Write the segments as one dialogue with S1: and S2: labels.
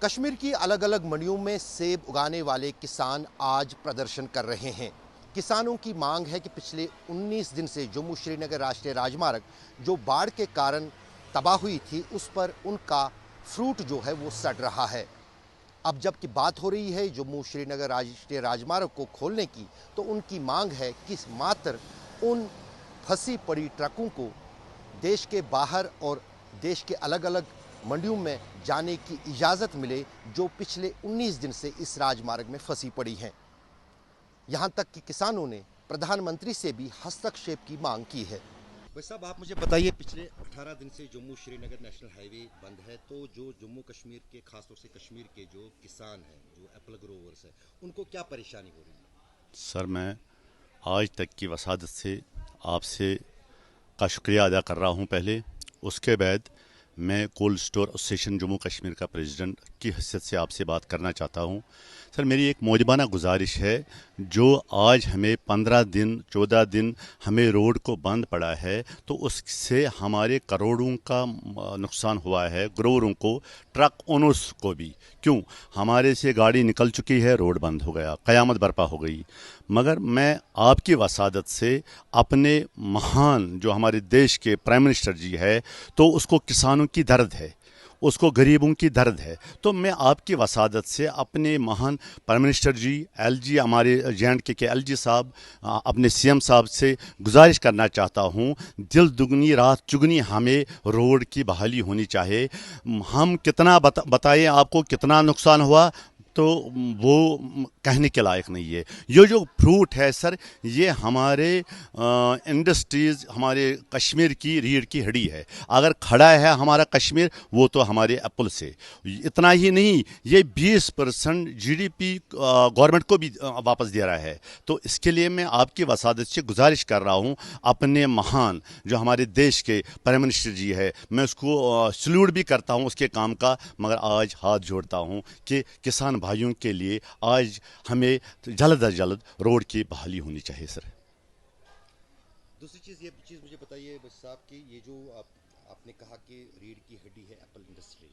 S1: کشمیر کی الگ الگ منڈیوں میں سیب اگانے والے کسان آج پردرشن کر رہے ہیں۔ کسانوں کی مانگ ہے کہ پچھلے 19 دن سے جموں شری نگر راشٹریہ راجمارگ جو باڑھ کے کارن تباہ ہوئی تھی اس پر ان کا فروٹ جو ہے وہ سڑ رہا ہے۔ اب جب کہ بات ہو رہی ہے جموں شری نگر راشٹریہ راجمارگ کو کھولنے کی، تو ان کی مانگ ہے کہ ماتر ان پھنسی پڑی ٹرکوں کو دیش کے باہر اور دیش کے الگ الگ منڈیوں میں جانے کی اجازت ملے جو پچھلے 19 دن سے اس راجمارگ میں پھنسی پڑی ہیں۔ یہاں تک کہ کسانوں نے پردھان منتری سے بھی ہستکشیپ کی مانگ کی ہے۔ بھائی صاحب آپ مجھے بتائیے، پچھلے 18 دن سے جموں شری نگر نیشنل ہائی وے بند ہے، تو جو جموں کشمیر کے خاص طور سے کشمیر کے جو کسان ہیں، جو ایپل گروورز ہیں، ان کو کیا پریشانی ہو رہی ہے؟
S2: سر میں آج تک کی وسادت سے آپ سے کا شکریہ ادا کر رہا ہوں پہلے، اس کے بعد میں cold store association Jammu Kashmir کا پریزیڈنٹ کی حیثیت سے آپ سے بات کرنا چاہتا ہوں۔ سر میری ایک معجبانہ گزارش ہے، جو آج ہمیں 15 دن 14 دن ہمیں روڈ کو بند پڑا ہے، تو اس سے ہمارے کروڑوں کا نقصان ہوا ہے، گرووروں کو، ٹرک اونرز کو بھی۔ کیوں؟ ہمارے سے گاڑی نکل چکی ہے، روڈ بند ہو گیا، قیامت برپا ہو گئی۔ مگر میں آپ کی وسادت سے اپنے مہان جو ہمارے دیش کے پرائم منسٹر جی ہے، تو اس کو کسانوں کی درد ہے، اس کو غریبوں کی درد ہے، تو میں آپ کی وسادت سے اپنے مہان پرائم منسٹر جی، ایل جی، ہمارے JNK کے ایل جی صاحب، اپنے CM صاحب سے گزارش کرنا چاہتا ہوں، دل دگنی رات چگنی ہمیں روڈ کی بحالی ہونی چاہیے۔ ہم کتنا بتائیں آپ کو کتنا نقصان ہوا، تو وہ کہنے کے لائق نہیں ہے۔ یہ جو فروٹ ہے سر، یہ ہمارے انڈسٹریز، ہمارے کشمیر کی ریڑھ کی ہڈی ہے۔ اگر کھڑا ہے ہمارا کشمیر، وہ تو ہمارے ایپل سے۔ اتنا ہی نہیں، یہ 20% GDP گورنمنٹ کو بھی واپس دے رہا ہے۔ تو اس کے لیے میں آپ کی وسادت سے گزارش کر رہا ہوں، اپنے مہان جو ہمارے دیش کے پرائم منسٹر جی ہے، میں اس کو سلیوٹ بھی کرتا ہوں اس کے کام کا، مگر آج ہاتھ جوڑتا ہوں کہ کسان بھائیوں کے لیے آج ہمیں جلد از جلد روڈ کی بحالی ہونی چاہیے سر۔
S1: دوسری چیز مجھے بتائیے بس صاحب کہ یہ جو آپ نے کہا کہ ریڑھ کی ہڈی ہے ایپل انڈسٹری،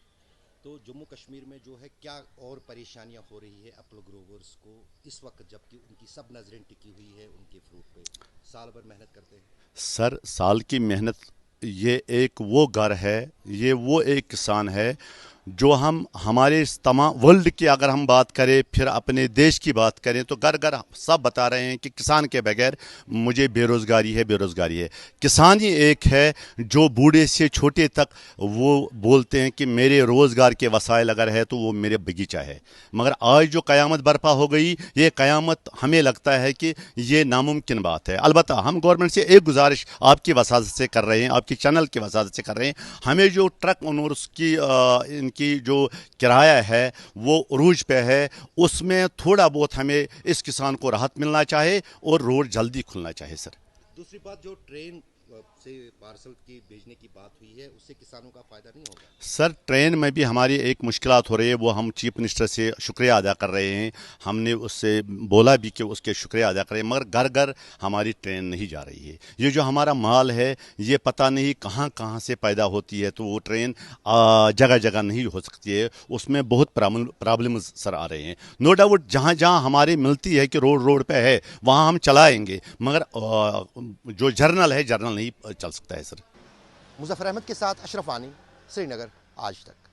S1: تو جموں کشمیر میں جو ہے کیا اور پریشانیاں ہو رہی ہے ایپل گروورز کو اس وقت، جبکہ ان کی سب نظریں ٹکی ہوئی ہے ان کے فروٹ پہ، سال بھر محنت کرتے ہیں؟
S2: سر سال کی محنت، یہ ایک وہ گھر ہے، یہ وہ ایک کسان ہے جو ہمارے تمام ورلڈ کی اگر ہم بات کریں، پھر اپنے دیش کی بات کریں، تو گھر گھر سب بتا رہے ہیں کہ کسان کے بغیر مجھے بے روزگاری ہے، بے روزگاری ہے۔ کسان ہی ایک ہے جو بوڑھے سے چھوٹے تک وہ بولتے ہیں کہ میرے روزگار کے وسائل اگر ہے تو وہ میرے بغیچہ ہے۔ مگر آج جو قیامت برپا ہو گئی، یہ قیامت ہمیں لگتا ہے کہ یہ ناممکن بات ہے۔ البتہ ہم گورنمنٹ سے ایک گزارش آپ کی وسادت سے کر رہے ہیں، آپ کی چینل کی وسادت سے کر رہے ہیں، ہمیں جو ٹرک اونرز کی ان کی جو کرایہ ہے وہ عروج پہ ہے، اس میں تھوڑا بہت ہمیں اس کسان کو راحت ملنا چاہے اور روڈ جلدی کھلنا چاہے سر۔
S1: دوسری بات، جو ٹرین سے پارسل کی بھیجنے کی بات ہوئی ہے، اس سے کسانوں کا فائدہ نہیں ہوگا؟
S2: سر ٹرین میں بھی ہماری ایک مشکلات ہو رہی ہے، وہ ہم چیف منسٹر سے شکریہ ادا کر رہے ہیں، ہم نے اس سے بولا بھی کہ اس کے شکریہ ادا کریں، مگر گھر گھر ہماری ٹرین نہیں جا رہی ہے۔ یہ جو ہمارا مال ہے، یہ پتہ نہیں کہاں کہاں سے پیدا ہوتی ہے، تو وہ ٹرین جگہ جگہ نہیں ہو سکتی ہے، اس میں بہت پرابلمز سر آ رہے ہیں۔ نو ڈاؤٹ جہاں جہاں ہماری ملتی ہے کہ روڈ پہ ہے، وہاں ہم چلائیں گے، مگر جو جرنل ہے، جرنل نہیں چل سکتا ہے سر۔
S1: مظفر احمد کے ساتھ اشرف وانی، سری نگر آج تک۔